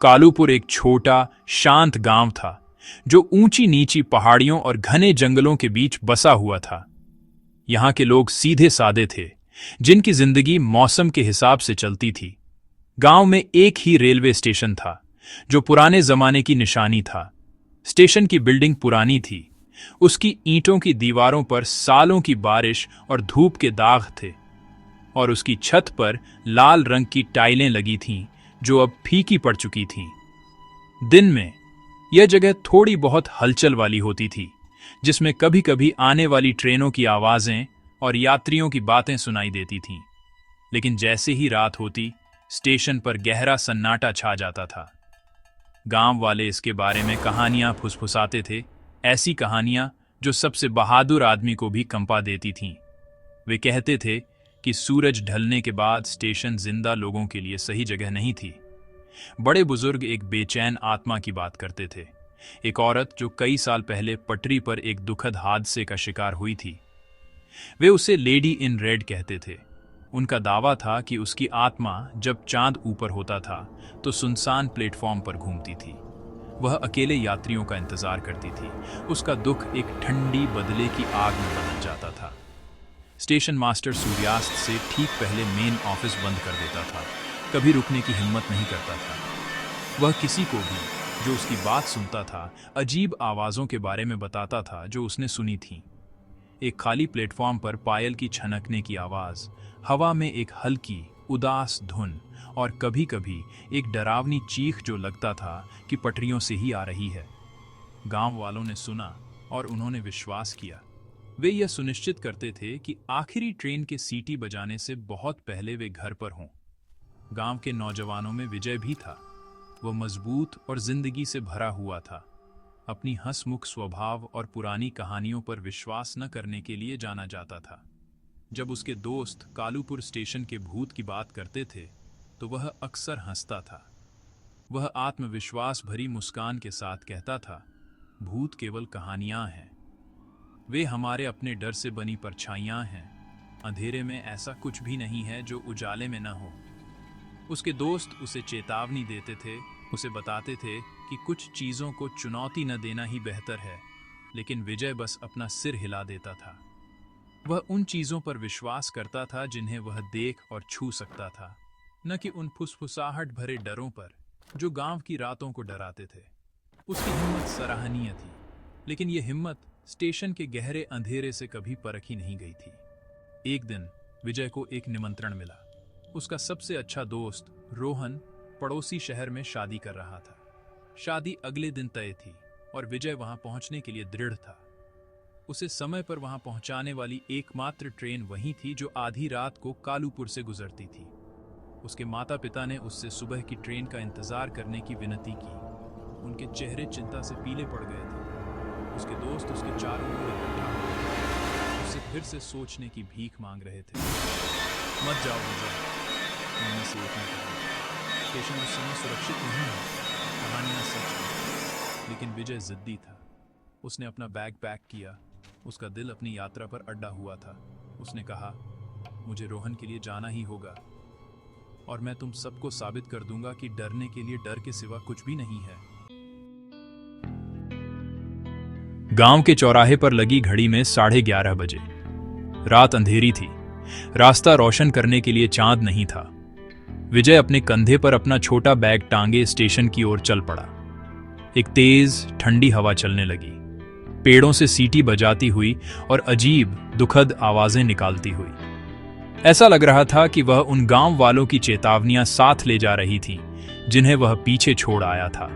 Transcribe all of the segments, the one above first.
कालूपुर एक छोटा, शांत गांव था, जो ऊंची नीची पहाड़ियों और घने जंगलों के बीच बसा हुआ था। यहाँ के लोग सीधे सादे थे, जिनकी जिंदगी मौसम के हिसाब से चलती थी। गांव में एक ही रेलवे स्टेशन था, जो पुराने जमाने की निशानी था। स्टेशन की बिल्डिंग पुरानी थी, उसकी ईंटों की दीवारों पर सालों की बारिश और धूप के दाग थे, और उसकी छत पर लाल रंग की टाइलें लगी थीं, जो अब फीकी पड़ चुकी थीं। दिन में यह जगह थोड़ी बहुत हलचल वाली होती थी, जिसमें कभी कभी आने वाली ट्रेनों की आवाजें और यात्रियों की बातें सुनाई देती थीं। लेकिन जैसे ही रात होती, स्टेशन पर गहरा सन्नाटा छा जाता था। गांव वाले इसके बारे में कहानियां फुसफुसाते थे, ऐसी कहानियां जो सबसे बहादुर आदमी को भी कंपा देती थीं। वे कहते थे कि सूरज ढलने के बाद स्टेशन जिंदा लोगों के लिए सही जगह नहीं थी। बड़े बुजुर्ग एक बेचैन आत्मा की बात करते थे, एक औरत जो कई साल पहले पटरी पर एक दुखद हादसे का शिकार हुई थी। वे उसे लेडी इन रेड कहते थे। उनका दावा था कि उसकी आत्मा जब चांद ऊपर होता था तो सुनसान प्लेटफॉर्म पर घूमती थी। वह अकेले यात्रियों का इंतजार करती थी। उसका दुख एक ठंडी बदले की आग में बदल जाता था। स्टेशन मास्टर सूर्यास्त से ठीक पहले मेन ऑफिस बंद कर देता था। कभी रुकने की हिम्मत नहीं करता था। वह किसी को भी जो उसकी बात सुनता था, अजीब आवाजों के बारे में बताता था जो उसने सुनी थी। एक खाली प्लेटफॉर्म पर पायल की छनकने की आवाज, हवा में एक हल्की उदास धुन, और कभी कभी एक डरावनी चीख जो लगता था कि पटरियों से ही आ रही है। गांव वालों ने सुना और उन्होंने विश्वास किया। वे यह सुनिश्चित करते थे कि आखिरी ट्रेन के सीटी बजाने से बहुत पहले वे घर पर हों। गांव के नौजवानों में विजय भी था। वह मजबूत और जिंदगी से भरा हुआ था। अपनी हंसमुख स्वभाव और पुरानी कहानियों पर विश्वास न करने के लिए जाना जाता था। जब उसके दोस्त कालूपुर स्टेशन के भूत की बात करते थे तो वह अक्सर हंसता था। वह आत्मविश्वास भरी मुस्कान के साथ कहता था, भूत केवल कहानियां हैं, वे हमारे अपने डर से बनी परछाइयां हैं। अंधेरे में ऐसा कुछ भी नहीं है जो उजाले में न हो। उसके दोस्त उसे चेतावनी देते थे, उसे बताते थे कि कुछ चीजों को चुनौती न देना ही बेहतर है, लेकिन विजय बस अपना सिर हिला देता था। वह उन चीजों पर विश्वास करता था जिन्हें वह देख और छू सकता था, न कि उन फुसफुसाहट भरे डरों पर जो गांव की रातों को डराते थे। उसकी हिम्मत सराहनीय थी, लेकिन यह हिम्मत स्टेशन के गहरे अंधेरे से कभी परखी नहीं गई थी। एक दिन विजय को एक निमंत्रण मिला। उसका सबसे अच्छा दोस्त रोहन पड़ोसी शहर में शादी कर रहा था। शादी अगले दिन तय थी और विजय वहां पहुंचने के लिए दृढ़ था। उसे समय पर वहां पहुंचाने वाली एकमात्र ट्रेन वही थी जो आधी रात को कालूपुर से गुजरती थी। उसके माता पिता ने उससे सुबह की ट्रेन का इंतजार करने की विनती की। उनके चेहरे चिंता से पीले पड़ गए थे। उसके दोस्त उसके चारों ओर इकट्ठा हुए, उससे फिर से सोचने की भीख मांग रहे थे। मत जाओ विजय, उनमें से एक ने कहा। स्टेशन उस समय सुरक्षित नहीं है, कहानियां सच है। लेकिन विजय जिद्दी था। उसने अपना बैग पैक किया। उसका दिल अपनी यात्रा पर अड्डा हुआ था। उसने कहा, मुझे रोहन के लिए जाना ही होगा, और मैं तुम सबको साबित कर दूंगा कि डरने के लिए डर के सिवा कुछ भी नहीं है। गांव के चौराहे पर लगी घड़ी में 11:30 बजे। रात अंधेरी थी। रास्ता रोशन करने के लिए चांद नहीं था। विजय अपने कंधे पर अपना छोटा बैग टांगे स्टेशन की ओर चल पड़ा। एक तेज ठंडी हवा चलने लगी, पेड़ों से सीटी बजाती हुई और अजीब दुखद आवाजें निकालती हुई। ऐसा लग रहा था कि वह उन गांव वालों की चेतावनियां साथ ले जा रही थी जिन्हें वह पीछे छोड़ आया था।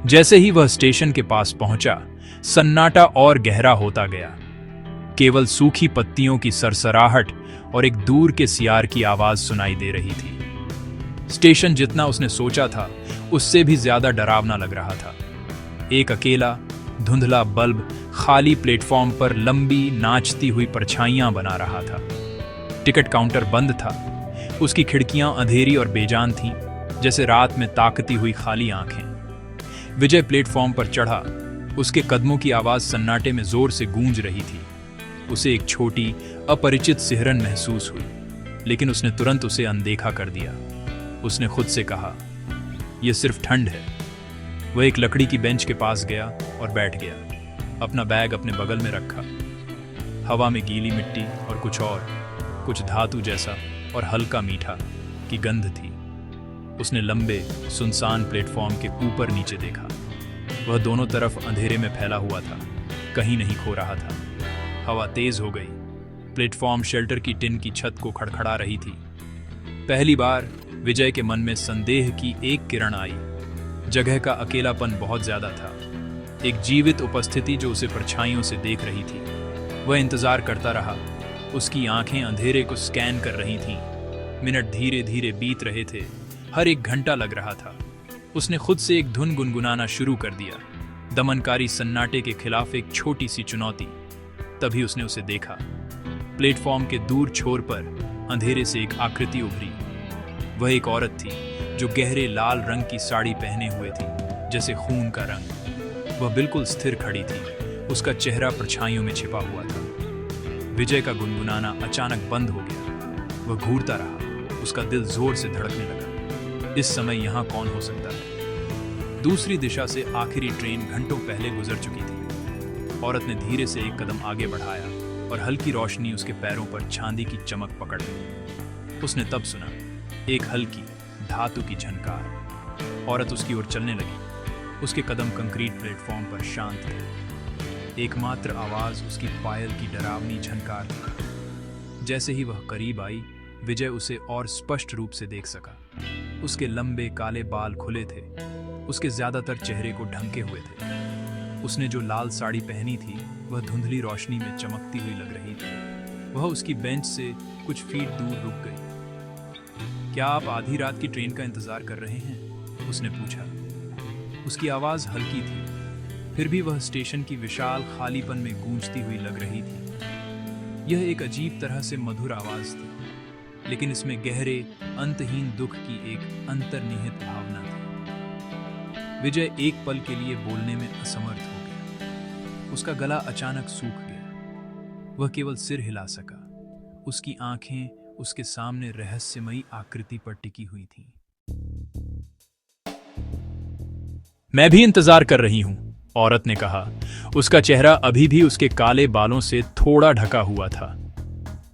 जैसे ही वह स्टेशन के पास पहुंचा, सन्नाटा और गहरा होता गया। केवल सूखी पत्तियों की सरसराहट और एक दूर के सियार की आवाज सुनाई दे रही थी। स्टेशन जितना उसने सोचा था उससे भी ज्यादा डरावना लग रहा था। एक अकेला धुंधला बल्ब खाली प्लेटफॉर्म पर लंबी नाचती हुई परछाइयां बना रहा था। टिकट काउंटर बंद था। उसकी खिड़कियां अंधेरी और बेजान थीं, जैसे रात में ताकती हुई खाली आंखें। विजय प्लेटफॉर्म पर चढ़ा। उसके कदमों की आवाज सन्नाटे में जोर से गूंज रही थी। उसे एक छोटी अपरिचित सिहरन महसूस हुई, लेकिन उसने तुरंत उसे अनदेखा कर दिया। उसने खुद से कहा, ये सिर्फ ठंड है। वह एक लकड़ी की बेंच के पास गया और बैठ गया, अपना बैग अपने बगल में रखा। हवा में गीली मिट्टी और कुछ धातु जैसा और हल्का मीठा की गंध थी। उसने लंबे सुनसान प्लेटफॉर्म के ऊपर नीचे देखा। वह दोनों तरफ अंधेरे में फैला हुआ था, कहीं नहीं खो रहा था। हवा तेज हो गई। प्लेटफॉर्म शेल्टर की टिन की छत को खड़खड़ा रही थी। पहली बार विजय के मन में संदेह की एक किरण आई। जगह का अकेलापन बहुत ज्यादा था, एक जीवित उपस्थिति जो उसे परछाइयों से देख रही थी। वह इंतजार करता रहा। उसकी आंखें अंधेरे को स्कैन कर रही थीं। मिनट धीरे धीरे बीत रहे थे, हर एक घंटा लग रहा था। उसने खुद से एक धुन गुनगुनाना शुरू कर दिया, दमनकारी सन्नाटे के खिलाफ एक छोटी सी चुनौती। तभी उसने उसे देखा। प्लेटफॉर्म के दूर छोर पर अंधेरे से एक आकृति उभरी। वह एक औरत थी जो गहरे लाल रंग की साड़ी पहने हुए थी, जैसे खून का रंग। वह बिल्कुल स्थिर खड़ी थी, उसका चेहरा परछाइयों में छिपा हुआ था। विजय का गुनगुनाना अचानक बंद हो गया। वह घूरता रहा, उसका दिल जोर से धड़कने लगा। इस समय यहाँ कौन हो सकता है? दूसरी दिशा से आखिरी ट्रेन घंटों पहले गुजर चुकी थी। औरत ने धीरे से एक कदम आगे बढ़ाया और हल्की रोशनी उसके पैरों पर चांदी की चमक पकड़ ली। उसने तब सुना एक हल्की धातु की झनकार। औरत उसकी ओर चलने लगी। उसके कदम कंक्रीट प्लेटफॉर्म पर शांत थे। एकमात्र आवाज उसकी पायल की डरावनी झनकार थी। जैसे ही वह करीब आई, विजय उसे और स्पष्ट रूप से देख सका। उसके लंबे काले बाल खुले थे, उसके ज्यादातर चेहरे को ढंके हुए थे। उसने जो लाल साड़ी पहनी थी वह धुंधली रोशनी में चमकती हुई लग रही थी। वह उसकी बेंच से कुछ फीट दूर रुक गई। क्या आप आधी रात की ट्रेन का इंतजार कर रहे हैं? उसने पूछा। उसकी आवाज हल्की थी, फिर भी वह स्टेशन की विशाल खालीपन में गूंजती हुई लग रही थी। यह एक अजीब तरह से मधुर आवाज थी, लेकिन इसमें गहरे अंतहीन दुख की एक अंतर्निहित भावना थी। विजय एक पल के लिए बोलने में असमर्थ हो गया। उसका गला अचानक सूख गया। वह केवल सिर हिला सका। उसकी आंखें उसके सामने रहस्यमयी आकृति पर टिकी हुई थीं। मैं भी इंतजार कर रही हूं, औरत ने कहा। उसका चेहरा अभी भी उसके काले बालों से थोड़ा ढका हुआ था।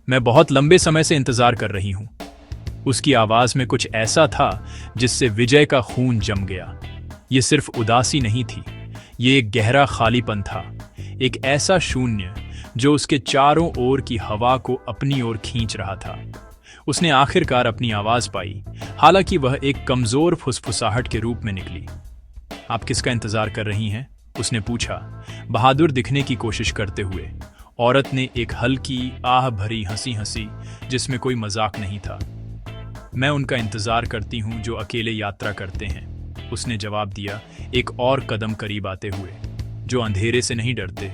मैं बहुत लंबे समय से इंतजार कर रही हूं। उसकी आवाज में कुछ ऐसा था जिससे विजय का खून जम गया। ये सिर्फ उदासी नहीं थी, ये एक गहरा खालीपन था, एक ऐसा शून्य जो उसके चारों ओर की हवा को अपनी ओर खींच रहा था। उसने आखिरकार अपनी आवाज पाई, हालांकि वह एक कमजोर फुसफुसाहट के रूप में निकली। आप किसका इंतजार कर रही हैं? उसने पूछा, बहादुर दिखने की कोशिश करते हुए। औरत ने एक हल्की आह भरी हंसी हंसी, जिसमें कोई मजाक नहीं था। मैं उनका इंतजार करती हूं जो अकेले यात्रा करते हैं, उसने जवाब दिया, एक और कदम करीब आते हुए। जो अंधेरे से नहीं डरते,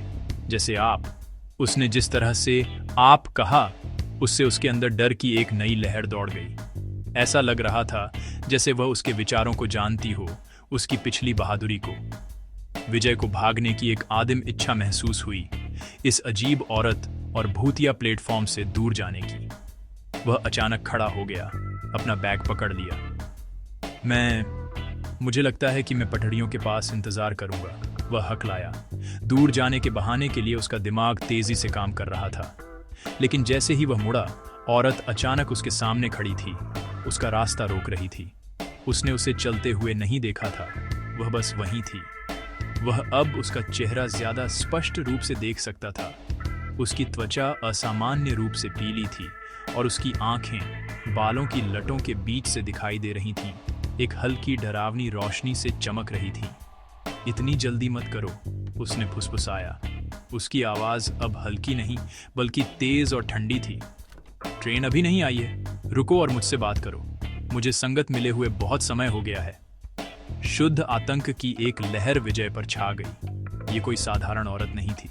जैसे आप। उसने जिस तरह से आप कहा, उससे उसके अंदर डर की एक नई लहर दौड़ गई। ऐसा लग रहा था जैसे वह उसके विचारों को जानती हो, उसकी पिछली बहादुरी को। विजय को भागने की एक आदिम इच्छा महसूस हुई, इस अजीब औरत और भूतिया प्लेटफॉर्म से दूर जाने की। वह अचानक खड़ा हो गया, अपना बैग पकड़ लिया। मुझे लगता है कि मैं पटरियों के पास इंतजार करूंगा, वह हकलाया। दूर जाने के बहाने के लिए उसका दिमाग तेजी से काम कर रहा था। लेकिन जैसे ही वह मुड़ा, औरत अचानक उसके सामने खड़ी थी, उसका रास्ता रोक रही थी। उसने उसे चलते हुए नहीं देखा था, वह बस वहीं थी। वह अब उसका चेहरा ज्यादा स्पष्ट रूप से देख सकता था। उसकी त्वचा असामान्य रूप से पीली थी और उसकी आंखें बालों की लटों के बीच से दिखाई दे रही थीं, एक हल्की डरावनी रोशनी से चमक रही थी। इतनी जल्दी मत करो, उसने फुसफुसाया। उसकी आवाज अब हल्की नहीं बल्कि तेज और ठंडी थी। ट्रेन अभी नहीं आई है, रुको और मुझसे बात करो। मुझे संगत मिले हुए बहुत समय हो गया है। शुद्ध आतंक की एक लहर विजय पर छा गई। ये कोई साधारण औरत नहीं थी।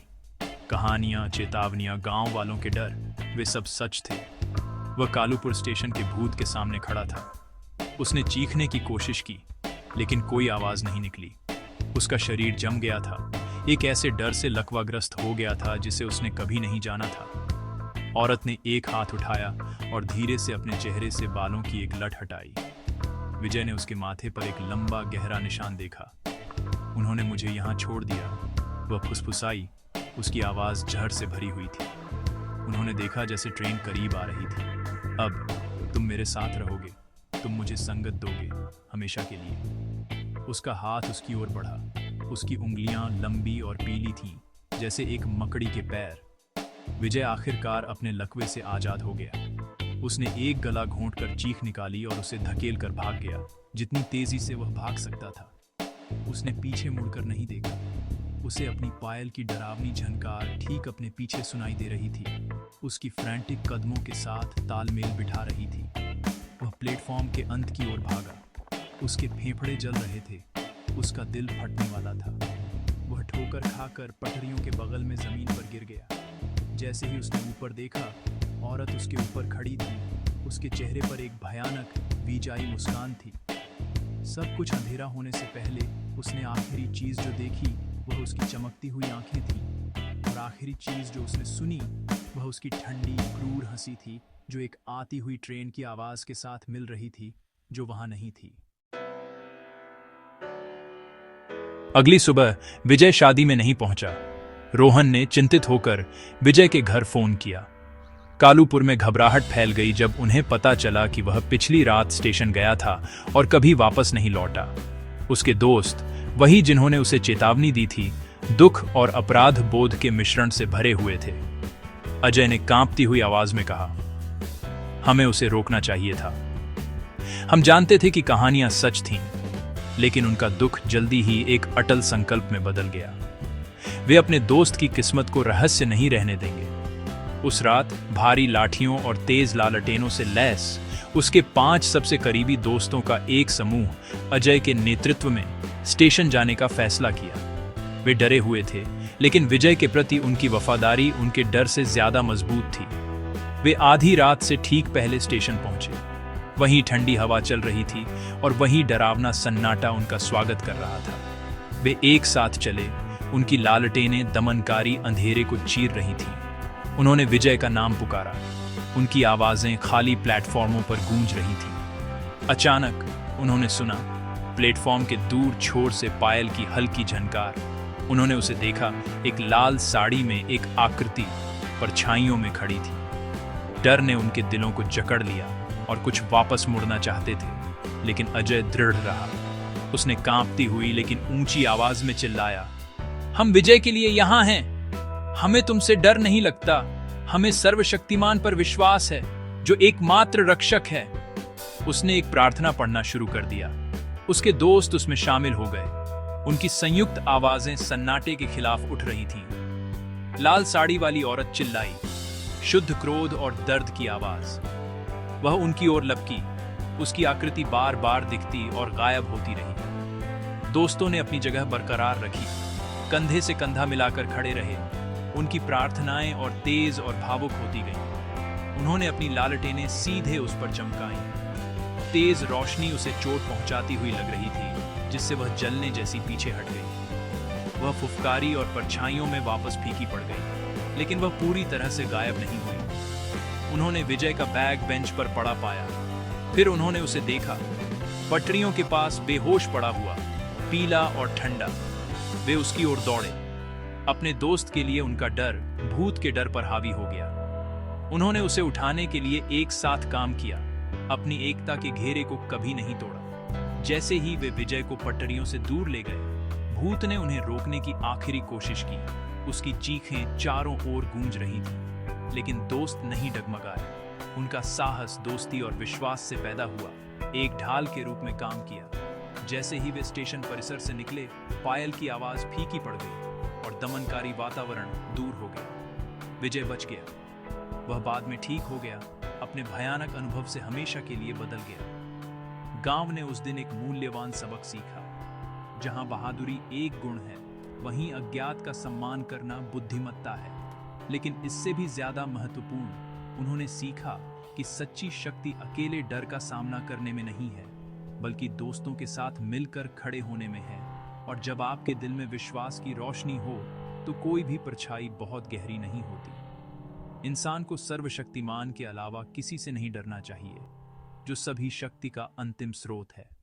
कहानियां, चेतावनियां, गांव वालों के डर, वे सब सच थे। वह कालूपुर स्टेशन के भूत के सामने खड़ा था। उसने चीखने की कोशिश की, लेकिन कोई आवाज नहीं निकली। उसका शरीर जम गया था, एक ऐसे डर से लकवाग्रस्त हो गया था जिसे उसने कभी नहीं जाना था। औरत ने एक हाथ उठाया और धीरे से अपने चेहरे से बालों की एक लट हटाई। विजय ने उसके माथे पर एक लंबा गहरा निशान देखा। उन्होंने मुझे यहाँ छोड़ दिया, वह फुसफुसाई। उसकी आवाज़ जहर से भरी हुई थी। उन्होंने देखा जैसे ट्रेन करीब आ रही थी। अब तुम मेरे साथ रहोगे, तुम मुझे संगत दोगे हमेशा के लिए। उसका हाथ उसकी ओर बढ़ा। उसकी उंगलियां लंबी और पीली थीं, जैसे एक मकड़ी के पैर। विजय आखिरकार अपने लकवे से आजाद हो गया। उसने एक गला घोंटकर चीख निकाली और उसे धकेल कर भाग गया, जितनी तेजी से वह भाग सकता था। उसने पीछे मुड़कर नहीं देखा। उसे अपनी पायल की डरावनी झनकार ठीक अपने पीछे सुनाई दे रही थी। उसकी फ्रैंटिक कदमों के साथ तालमेल बिठा रही थी। वह प्लेटफॉर्म के अंत की ओर भागा। उसके फेफड़े जल रहे थे। उसका दिल फटने वाला था। वह ठोकर खाकर पटरियों के बगल में जमीन पर गिर गया। जैसे ही उसने ऊपर देखा, औरत उसके ऊपर खड़ी थी। उसके चेहरे पर एक भयानक बीजाई मुस्कान थी। सब कुछ अंधेरा होने से पहले उसने आखिरी चीज जो देखी वह उसकी चमकती हुई आंखें थीं। और आखिरी चीज जो उसने सुनी वह उसकी ठंडी क्रूर हंसी थी, जो एक आती हुई ट्रेन की आवाज के साथ मिल रही थी, जो वहां नहीं थी। अगली सुबह विजय शादी में नहीं पहुंचा। रोहन ने चिंतित होकर विजय के घर फोन किया। कालूपुर में घबराहट फैल गई जब उन्हें पता चला कि वह पिछली रात स्टेशन गया था और कभी वापस नहीं लौटा। उसके दोस्त, वही जिन्होंने उसे चेतावनी दी थी, दुख और अपराध बोध के मिश्रण से भरे हुए थे। अजय ने कांपती हुई आवाज में कहा, हमें उसे रोकना चाहिए था। हम जानते थे कि कहानियां सच थीं, लेकिन उनका दुख जल्दी ही एक अटल संकल्प में बदल गया। वे अपने दोस्त की किस्मत को रहस्य नहीं रहने देंगे। उस रात भारी लाठियों और तेज लालटेनों से लैस उसके 5 सबसे करीबी दोस्तों का एक समूह अजय के नेतृत्व में स्टेशन जाने का फैसला किया। वे डरे हुए थे, लेकिन विजय के प्रति उनकी वफादारी उनके डर से ज्यादा मजबूत थी। वे आधी रात से ठीक पहले स्टेशन पहुंचे। वहीं ठंडी हवा चल रही थी और वहीं डरावना सन्नाटा उनका स्वागत कर रहा था। वे एक साथ चले। उनकी लालटेनें दमनकारी अंधेरे को चीर रही थीं। उन्होंने विजय का नाम पुकारा। उनकी आवाजें खाली प्लेटफॉर्मों पर गूंज रही थीं। अचानक उन्होंने सुना प्लेटफॉर्म के दूर छोर से पायल की हल्की झनकार। उन्होंने उसे देखा। एक लाल साड़ी में एक आकृति परछाइयों में खड़ी थी। डर ने उनके दिलों को जकड़ लिया और कुछ वापस मुड़ना चाहते थे, लेकिन अजय दृढ़ रहा। उसने कांपती हुई लेकिन ऊंची आवाज में चिल्लाया, हम विजय के लिए यहाँ हैं। हमें तुमसे डर नहीं लगता। हमें सर्वशक्तिमान पर विश्वास है, जो एकमात्र रक्षक है। उसने एक प्रार्थना पढ़ना शुरू कर दिया। उसके दोस्त उसमें शामिल हो गए। उनकी संयुक्त आवाजें सन्नाटे के खिलाफ उठ रही थीं। लाल साड़ी वाली औरत चिल्लाई, शुद्ध क्रोध और दर्द की आवाज। वह उनकी ओर लपकी। उसकी आकृति बार बार दिखती और गायब होती रही। दोस्तों ने अपनी जगह बरकरार रखी, कंधे से कंधा मिलाकर खड़े रहे। उनकी प्रार्थनाएं और तेज और भावुक होती गईं। उन्होंने अपनी लालटेनें सीधे उस पर चमकाईं। तेज रोशनी उसे चोट पहुंचाती हुई लग रही थी, जिससे वह जलने जैसी पीछे हट गई। वह फुफकारी और परछाइयों में वापस फीकी पड़ गई, लेकिन वह पूरी तरह से गायब नहीं हुई। उन्होंने विजय का बैग बेंच पर पड़ा पाया। फिर उन्होंने उसे देखा, पटरियों के पास बेहोश पड़ा हुआ, पीला और ठंडा। वे उसकी ओर दौड़े। अपने दोस्त के लिए उनका डर भूत के डर पर हावी हो गया। उन्होंने उसे उठाने के लिए एक साथ काम किया, अपनी एकता के घेरे को कभी नहीं तोड़ा। जैसे ही वे विजय को पटरियों से दूर ले गए, भूत ने उन्हें रोकने की आखिरी कोशिश की। उसकी चीखें चारों ओर गूंज रही थीं, लेकिन दोस्त नहीं डगमगाए। उनका साहस दोस्ती और विश्वास से पैदा हुआ, एक ढाल के रूप में काम किया। जैसे ही वे स्टेशन परिसर से निकले, पायल की आवाज फीकी पड़ गई और दमनकारी वातावरण दूर हो गया। विजय बच गया। वह बाद में ठीक हो गया, अपने भयानक अनुभव से हमेशा के लिए बदल गया। गांव ने उस दिन एक मूल्यवान सबक सीखा। जहां बहादुरी एक गुण है, वहीं अज्ञात का सम्मान करना बुद्धिमत्ता है। लेकिन इससे भी ज्यादा महत्वपूर्ण, उन्होंने सीखा कि सच्ची शक्ति अकेले डर का सामना करने में नहीं है, बल्कि दोस्तों के साथ मिलकर खड़े होने में है। और जब आपके दिल में विश्वास की रोशनी हो, तो कोई भी परछाई बहुत गहरी नहीं होती। इंसान को सर्वशक्तिमान के अलावा किसी से नहीं डरना चाहिए। जो सभी शक्ति का अंतिम स्रोत है।